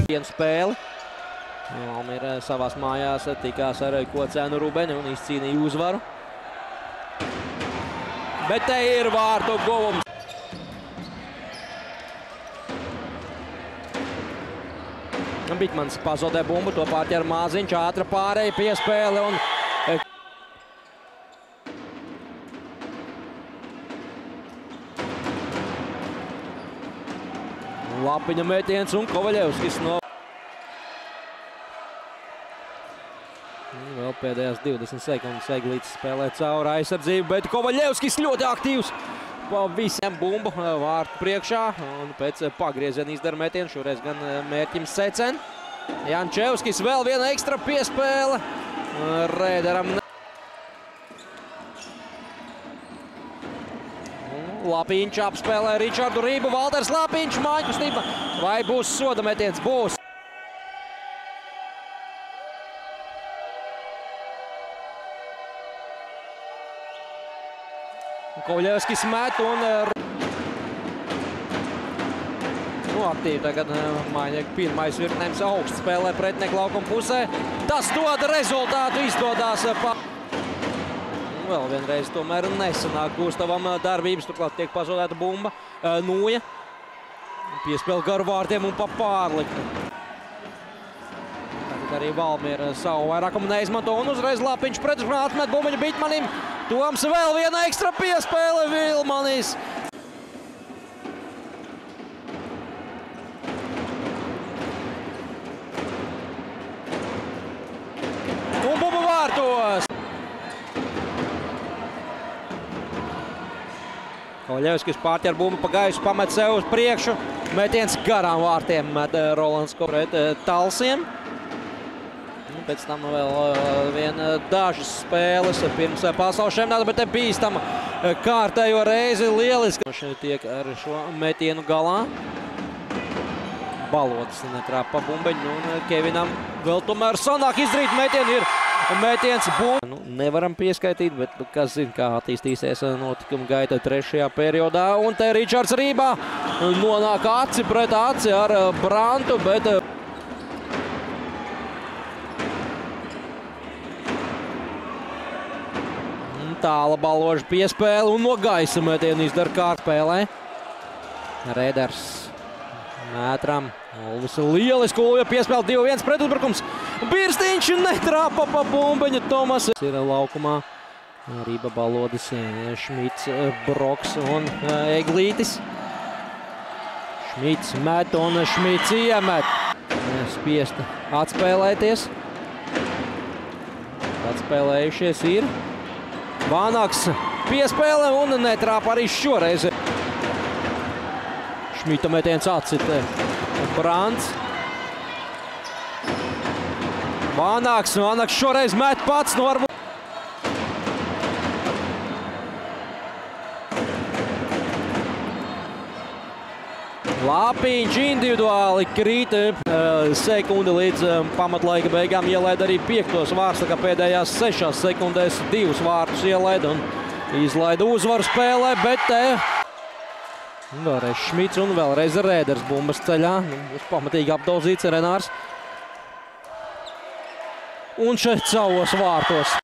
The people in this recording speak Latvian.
Vienu spēli. Valmiera savās mājās tikās ar Kocēnu Rubeni un izcīnīja uzvaru. Bet te ir vārtu guvums. Bitmans pazudē bumbu, to pārķer Māziņš, ātra pārēja piespēle un... Lapiņa metiens un Kovaļevskis no... Vēl pēdējās 20 sekundes Eglītis spēlē cauri aizsardzību, bet Kovaļevskis ļoti aktīvs. Pa visiem bumbu vārtu priekšā un pēc pagrieziena izdara metienu, šoreiz gan mērķim secen. Jančevskis vēl viena ekstra piespēle Rēderam. Lapiņš apspēlē Ričardu Rību, Valters Lapiņš, māņkustība. Vai būs soda metiens? Būs. Kovaļevskis met un aktīvi tagad Maņieka pirmais virknējums augsts spēlē pretinieku laukuma pusē. Tas dod rezultātu, izdodās Vēl vienreiz tomēr nesanāk Gustavam darbības, turklāt tiek pazudēta bumba. Nūja piespēl garu vārtiem un pa pārliktu. Tagad arī Valmiera savu vairākumu neizmanto un uzreiz Lapiņš pretuzmanā atmet bumbiņu Bitmanim. Toms vēl viena ekstra piespēle Vilmanis. Un bumba vārtos. Kovaļevskis pārķer bumbu pa gaisu, pamet sev uz priekšu. Metiens garām vārtiem met Rolands pret Talsiem. Pēc tam vēl dažas spēles pirms pasaules čempionāta, bet te bīstama kārtējo reizi lieliski. Šeit tiek ar šo metienu galā. Balodis netrāpa bumbeņu un Kevinam vēl tomēr sanāk izdarīt metienu. Ir metiens bumbu. Nevaram pieskaitīt, bet kas zina, kā attīstīsies notikuma gaita trešajā periodā. Un te Ričards Rībā nonāk aci pret aci ar Brantu, bet... Tāla baloža piespēle un no gaisa metienu izdara kārtspēlē. Rēders mētram. Ulvis lieliski, Ulvija piespēle 2-1 pretuzbrukums. Birstiņš netrāpa pa bumbiņu. Tomas ir laukumā. Rība, Balodis, Šmits, Broks un Eglītis. Šmits met un Šmits iemet. Spiesta atspēlēties. Atspēlējušies ir. Vānaks piespēle un netrāpa arī šoreiz. Šmita metiens atcita Brants. Vānaks šoreiz met pats no varbūt. Lapiņš individuāli krīt sekundi līdz pamatlaika beigām, ielaida arī 5. vārds, tā kā pēdējās 6 sekundēs 2 vārtus ielaida un izlaida uzvaru spēlē, bet te vēlreiz Šmits un vēlreiz Rēders bumbas ceļā. Būs pamatīgi apdauzīts Renārs. Un šeit savos vārtos.